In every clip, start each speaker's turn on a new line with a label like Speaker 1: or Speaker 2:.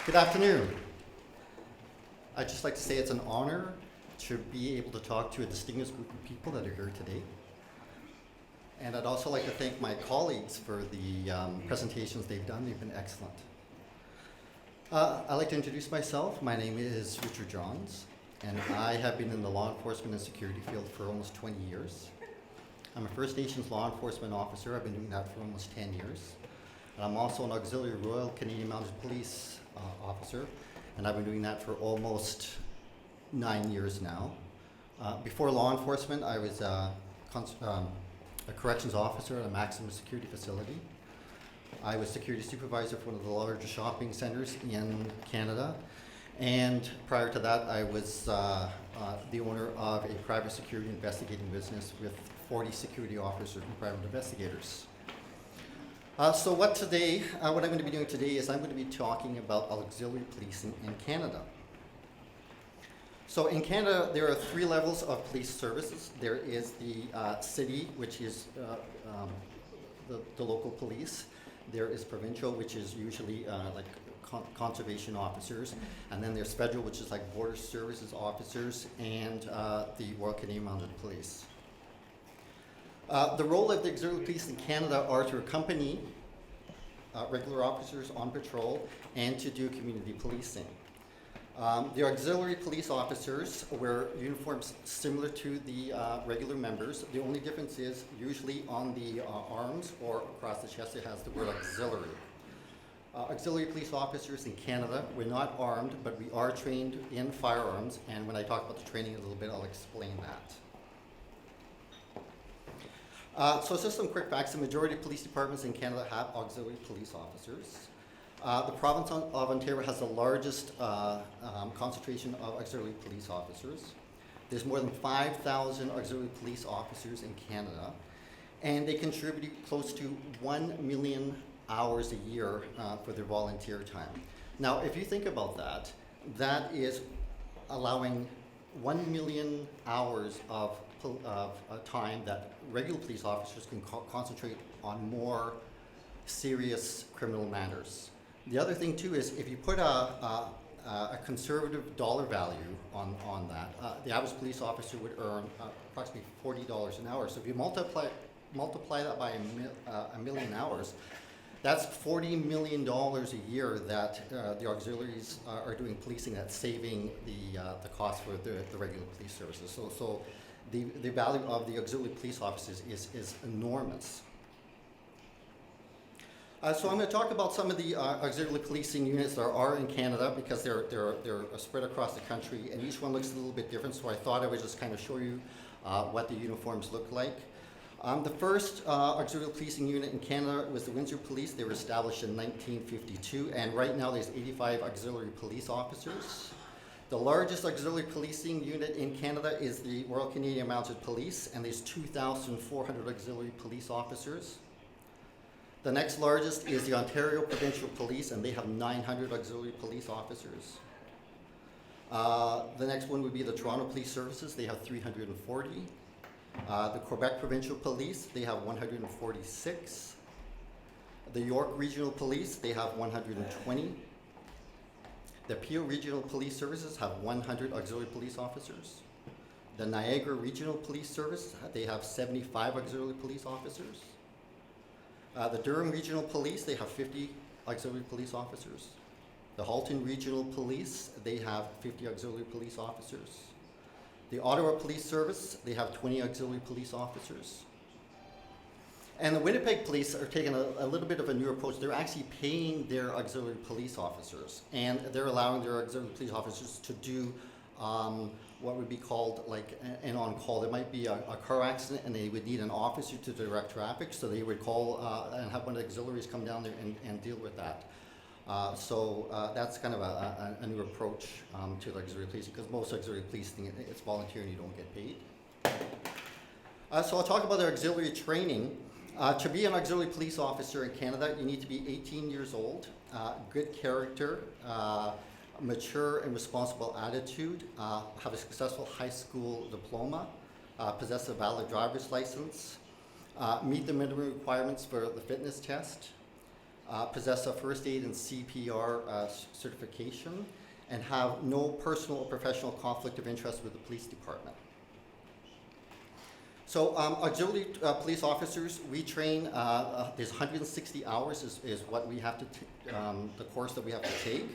Speaker 1: Good afternoon. I'd just like to say it's an honor to be able to talk to a distinguished group of people that are here today. And I'd also like to thank my colleagues for the presentations they've done. They've been excellent. I'd like to introduce myself. My name is Richard Johns, and I have been in the law enforcement and security field for almost 20 years. I'm a First Nations law enforcement officer. I've been doing that for almost 10 years. And I'm also an Auxilary Royal Canadian Mounted Police officer, and I've been doing that for almost 9 years now. Before law enforcement, I was a corrections officer at a maximum security facility. I was security supervisor for one of the largest shopping centers in Canada, and prior to that, I was the owner of a private security investigating business with 40 security officers and private investigators. So what I'm going to be doing today is I'm going to be talking about auxiliary policing in Canada. So in Canada, there are 3 levels of police services. There is the city, which is the local police. There is provincial, which is usually like conservation officers. And then there's federal, which is like border services officers, and the Royal Canadian Mounted Police. The role of the auxiliary police in Canada are to accompany regular officers on patrol and to do community policing. The auxiliary police officers wear uniforms similar to the regular members. The only difference is usually on the arms or across the chest it has the word auxiliary. Auxiliary police officers in Canada, we're not armed, but we are trained in firearms, and when I talk about the training a little bit, I'll explain that. So just some quick facts. The majority of police departments in Canada have auxiliary police officers. The province of Ontario has the largest concentration of auxiliary police officers. There's more than 5,000 auxiliary police officers in Canada, and they contribute close to 1 million hours a year for their volunteer time. Now, if you think about that, that is allowing 1 million hours of time that regular police officers can concentrate on more serious criminal matters. The other thing too is if you put a conservative dollar value on that, the average police officer would earn approximately $40 an hour. So if you multiply that by a million hours, that's $40 million a year that the auxiliaries are doing policing. That's saving the cost for the regular police services. So the value of the auxiliary police officers is enormous. So I'm going to talk about some of the auxiliary policing units there are in Canada because they're spread across the country, and each one looks a little bit different. So I thought I would just kind of show you what the uniforms look like. The first auxiliary policing unit in Canada was the Windsor Police. They were established in 1952, and right now there's 85 auxiliary police officers. The largest auxiliary policing unit in Canada is the Royal Canadian Mounted Police, and there's 2,400 auxiliary police officers. The next largest is the Ontario Provincial Police, and they have 900 auxiliary police officers. The next one would be the Toronto Police Services. They have 340. The Quebec Provincial Police, they have 146. The York Regional Police, they have 120. The Peel Regional Police Services have 100 auxiliary police officers. The Niagara Regional Police Service, they have 75 auxiliary police officers. The Durham Regional Police, they have 50 auxiliary police officers. The Halton Regional Police, they have 50 auxiliary police officers. The Ottawa Police Service, they have 20 auxiliary police officers. And the Winnipeg Police are taking a little bit of a new approach. They're actually paying their auxiliary police officers, and they're allowing their auxiliary police officers to do what would be called like an on-call. There might be a car accident and they would need an officer to direct traffic, so they would call and have one of the auxiliaries come down there and deal with that. So that's kind of a new approach to the auxiliary policing, because most auxiliary policing, it's volunteer and you don't get paid. So I'll talk about the auxiliary training. To be an auxiliary police officer in Canada, you need to be 18 years old, good character, mature and responsible attitude, have a successful high school diploma, possess a valid driver's license, meet the minimum requirements for the fitness test, possess a first aid and CPR certification, and have no personal or professional conflict of interest with the police department. So auxiliary police officers, we train, there's 160 hours is what we have to, the course that we have to take.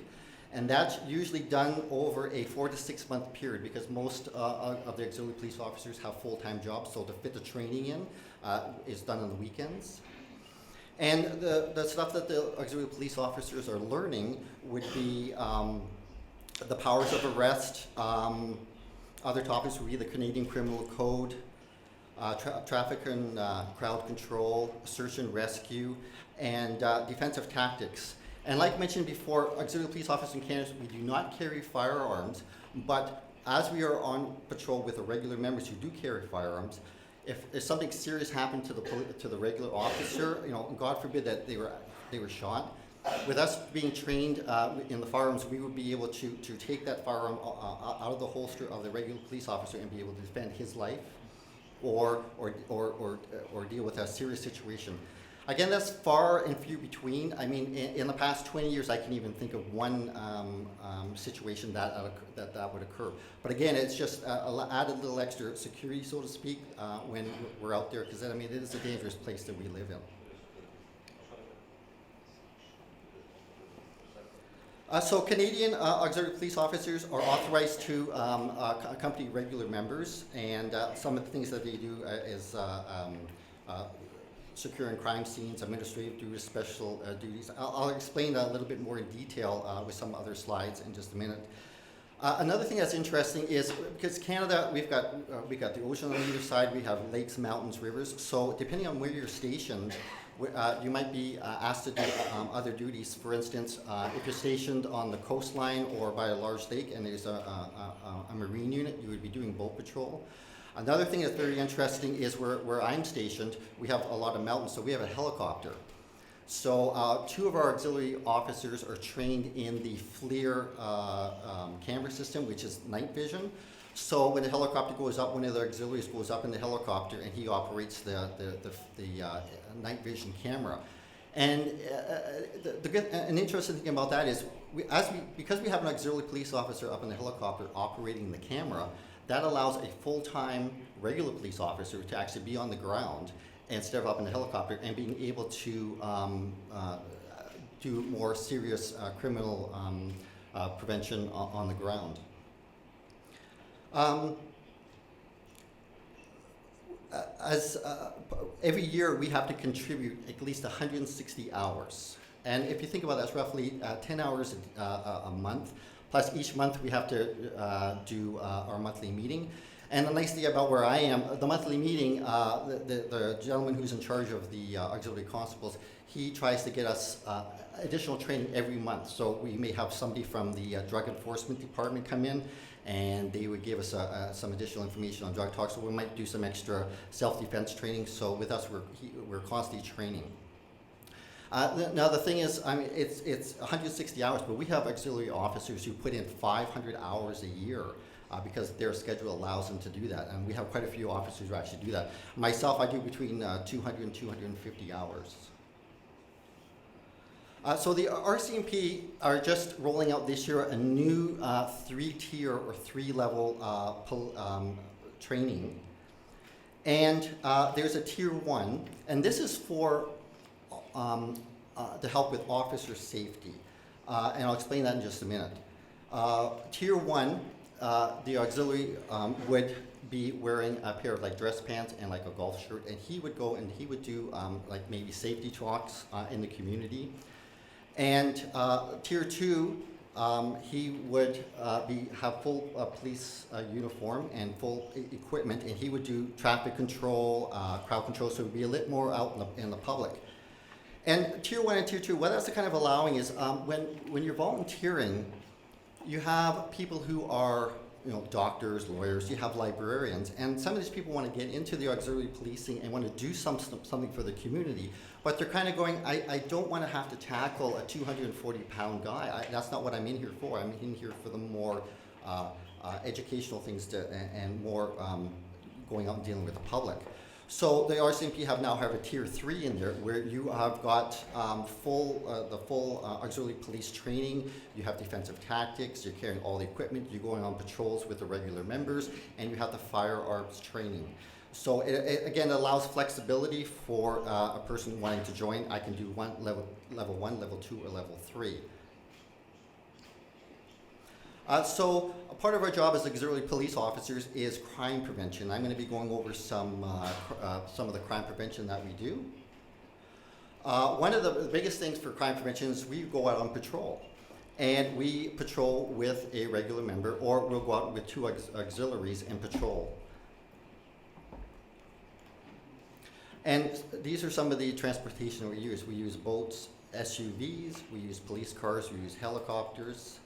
Speaker 1: And that's usually done over a 4 to 6 month period, because most of the auxiliary police officers have full-time jobs, so to fit the training in is done on the weekends. And the stuff that the auxiliary police officers are learning would be the powers of arrest. Other topics would be the Canadian Criminal Code, traffic and crowd control, search and rescue, and defensive tactics. And like mentioned before, auxiliary police officers in Canada, we do not carry firearms, but as we are on patrol with the regular members who do carry firearms, if something serious happened to the regular officer, you know, God forbid that they were shot, with us being trained in the firearms, we would be able to take that firearm out of the holster of the regular police officer and be able to defend his life, or deal with a serious situation. Again, that's far and few between. I mean, in the past 20 years, I can even think of one situation that would occur. But again, it's just add a little extra security, so to speak, when we're out there, because I mean, it is a dangerous place that we live in. So Canadian auxiliary police officers are authorized to accompany regular members, and some of the things that they do is securing crime scenes, administrative duties, special duties. I'll explain that a little bit more in detail with some other slides in just a minute. Another thing that's interesting is, because Canada, we've got the ocean on either side, we have lakes, mountains, rivers, so depending on where you're stationed, you might be asked to do other duties. For instance, if you're stationed on the coastline or by a large lake and there's a marine unit, you would be doing boat patrol. Another thing that's very interesting is where I'm stationed, we have a lot of mountains, so we have a helicopter. So 2 of our auxiliary officers are trained in the FLIR camera system, which is night vision. So when the helicopter goes up, one of the auxiliaries goes up in the helicopter and he operates the night vision camera. And an interesting thing about that is, because we have an auxiliary police officer up in the helicopter operating the camera, that allows a full-time regular police officer to actually be on the ground instead of up in the helicopter and being able to do more serious criminal prevention on the ground. Every year we have to contribute at least 160 hours. And if you think about that, that's roughly 10 hours a month. Plus each month we have to do our monthly meeting. And the nice thing about where I am, the monthly meeting, the gentleman who's in charge of the auxiliary constables, he tries to get us additional training every month. So we may have somebody from the drug enforcement department come in, and they would give us some additional information on drug talk. So we might do some extra self-defense training. So with us, we're constantly training. Now the thing is, I mean, it's 160 hours, but we have auxiliary officers who put in 500 hours a year because their schedule allows them to do that. And we have quite a few officers who actually do that. Myself, I do between 200 and 250 hours. So the RCMP are just rolling out this year a new 3-tier or 3-level training. And there's a tier 1, and this is for to help with officer safety. And I'll explain that in just a minute. Tier 1, the auxiliary would be wearing a pair of like dress pants and like a golf shirt, and he would go and he would do like maybe safety talks in the community. And tier 2, he would have full police uniform and full equipment, and he would do traffic control, crowd control, so it would be a little more out in the public. And tier 1 and tier 2, what that's kind of allowing is when you're volunteering, you have people who are, you know, doctors, lawyers, you have librarians, and some of these people want to get into the auxiliary policing and want to do something for the community, but they're kind of going, I don't want to have to tackle a 240-pound guy. That's not what I'm in here for. I'm in here for the more educational things and more going out and dealing with the public. So the RCMP now have a tier 3 in there where you have got the full auxiliary police training. You have defensive tactics, you're carrying all the equipment, you're going on patrols with the regular members, and you have the firearms training. So it again allows flexibility for a person wanting to join. I can do level 1, level 2, or level 3. So a part of our job as auxiliary police officers is crime prevention. I'm going to be going over some of the crime prevention that we do. One of the biggest things for crime prevention is we go out on patrol. And we patrol with a regular member, or we'll go out with 2 auxiliaries and patrol. And these are some of the transportation we use. We use boats, SUVs, we use police cars, we use helicopters,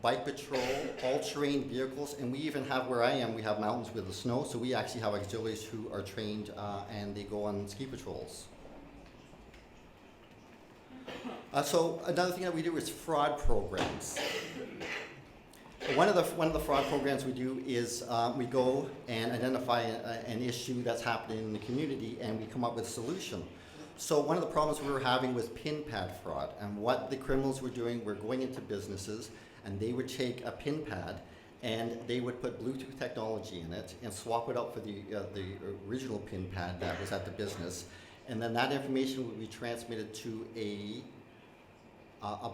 Speaker 1: bike patrol, all-terrain vehicles, and we even have, where I am, we have mountains with the snow, so we actually have auxiliaries who are trained and they go on ski patrols. So another thing that we do is fraud programs. One of the fraud programs we do is we go and identify an issue that's happening in the community, and we come up with a solution. So one of the problems we were having was pin pad fraud, and what the criminals were doing, were going into businesses, and they would take a pin pad and they would put Bluetooth technology in it and swap it out for the original pin pad that was at the business, and then that information would be transmitted to a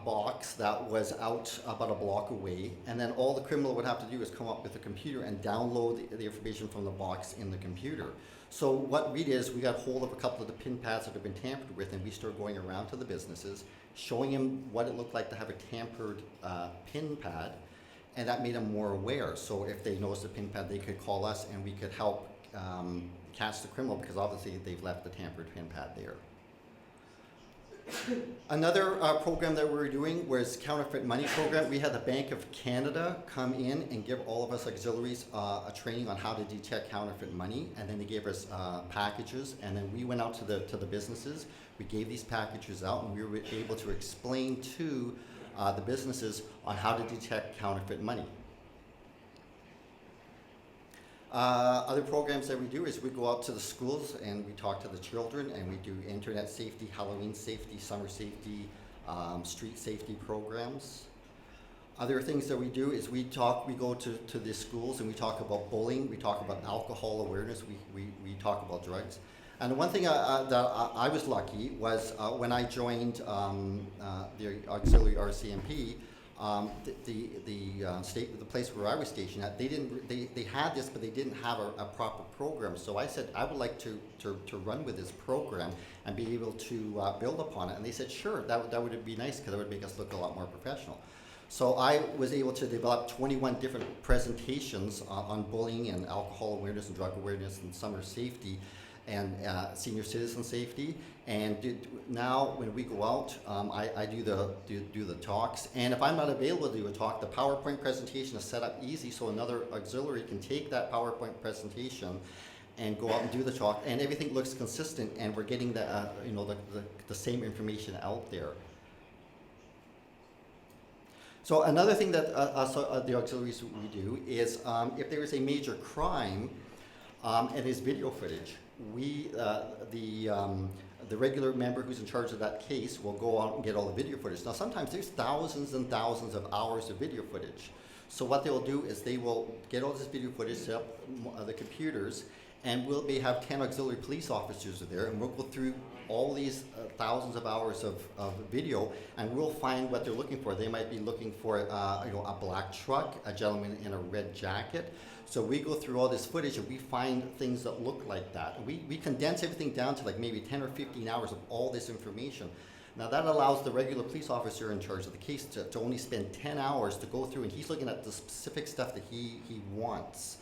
Speaker 1: box that was out about a block away, and then all the criminal would have to do is come up with a computer and download the information from the box in the computer. So what we did is we got hold of a couple of the pin pads that have been tampered with, and we started going around to the businesses, showing them what it looked like to have a tampered pin pad, and that made them more aware. So if they noticed a pin pad, they could call us and we could help catch the criminal, because obviously they've left the tampered pin pad there. Another program that we were doing was counterfeit money program. We had the Bank of Canada come in and give all of us auxiliaries a training on how to detect counterfeit money, and then they gave us packages, and then we went out to the businesses. We gave these packages out, and we were able to explain to the businesses on how to detect counterfeit money. Other programs that we do is we go out to the schools and we talk to the children, and we do internet safety, Halloween safety, summer safety, street safety programs. Other things that we do is we go to the schools and we talk about bullying, we talk about alcohol awareness, we talk about drugs. And the one thing that I was lucky was when I joined the auxiliary RCMP, the place where I was stationed at, they had this, but they didn't have a proper program. So I said I would like to run with this program and be able to build upon it. And they said, sure, that would be nice, because it would make us look a lot more professional. So I was able to develop 21 different presentations on bullying and alcohol awareness and drug awareness and summer safety and senior citizen safety. And now when we go out, I do the talks. And if I'm not available to do a talk, the PowerPoint presentation is set up easy, so another auxiliary can take that PowerPoint presentation and go out and do the talk, and everything looks consistent, and we're getting the same information out there. So another thing that the auxiliaries we do is if there is a major crime and there's video footage, the regular member who's in charge of that case will go out and get all the video footage. Now sometimes there's thousands and thousands of hours of video footage. So what they'll do is they will get all this video footage, set up the computers, and we'll have 10 auxiliary police officers there, and we'll go through all these thousands of hours of video, and we'll find what they're looking for. They might be looking for a black truck, a gentleman in a red jacket. So we go through all this footage and we find things that look like that. And we condense everything down to like maybe 10 or 15 hours of all this information. Now that allows the regular police officer in charge of the case to only spend 10 hours to go through, and he's looking at the specific stuff that he wants.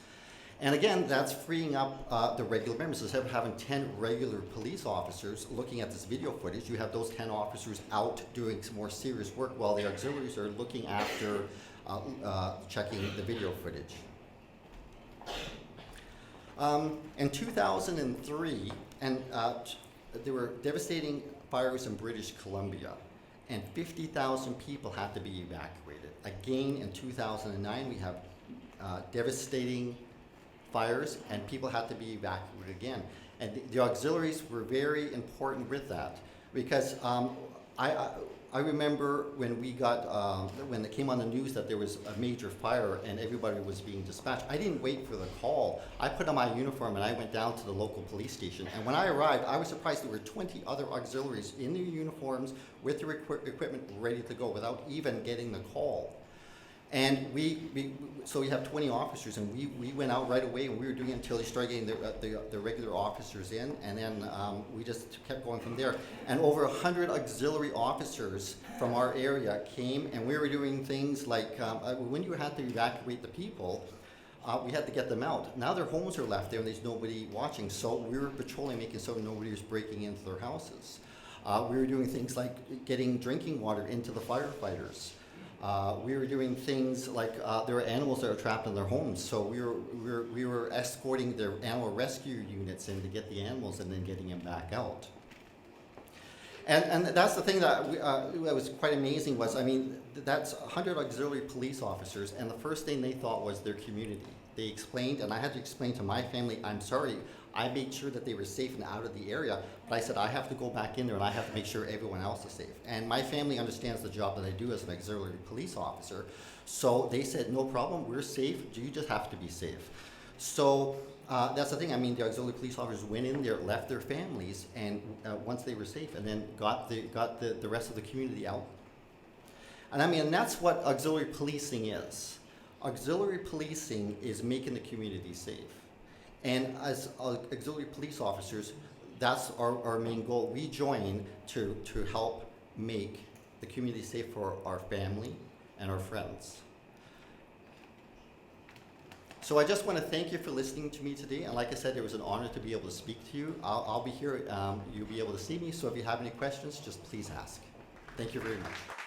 Speaker 1: And again, that's freeing up the regular members. Instead of having 10 regular police officers looking at this video footage, you have those 10 officers out doing some more serious work while the auxiliaries are looking after checking the video footage. In 2003, there were devastating fires in British Columbia, and 50,000 people had to be evacuated. Again, in 2009, we have devastating fires, and people had to be evacuated again. And the auxiliaries were very important with that, because I remember when we got, when it came on the news that there was a major fire and everybody was being dispatched, I didn't wait for the call. I put on my uniform and I went down to the local police station. And when I arrived, I was surprised there were 20 other auxiliaries in their uniforms with their equipment ready to go without even getting the call. And so we have 20 officers, and we went out right away, and we were doing it until they started getting the regular officers in, and then we just kept going from there. And over 100 auxiliary officers from our area came, and we were doing things like, when you had to evacuate the people, we had to get them out. Now their homes are left there, and there's nobody watching, so we were patrolling, making sure nobody was breaking into their houses. We were doing things like getting drinking water into the firefighters. We were doing things like there were animals that were trapped in their homes, so we were escorting their animal rescue units in to get the animals and then getting them back out. And that's the thing that was quite amazing was, I mean, that's 100 auxiliary police officers, and the first thing they thought was their community. They explained, and I had to explain to my family, I'm sorry, I made sure that they were safe and out of the area, but I said I have to go back in there and I have to make sure everyone else is safe. And my family understands the job that I do as an auxiliary police officer, so they said, no problem, we're safe, you just have to be safe. So that's the thing, I mean, the auxiliary police officers went in there, left their families, and once they were safe, and then got the rest of the community out. And I mean, that's what auxiliary policing is. Auxiliary policing is making the community safe. And as auxiliary police officers, that's our main goal. We join to help make the community safe for our family and our friends. So I just want to thank you for listening to me today. And like I said, it was an honor to be able to speak to you. I'll be here. You'll be able to see me. So if you have any questions, just please ask. Thank you very much.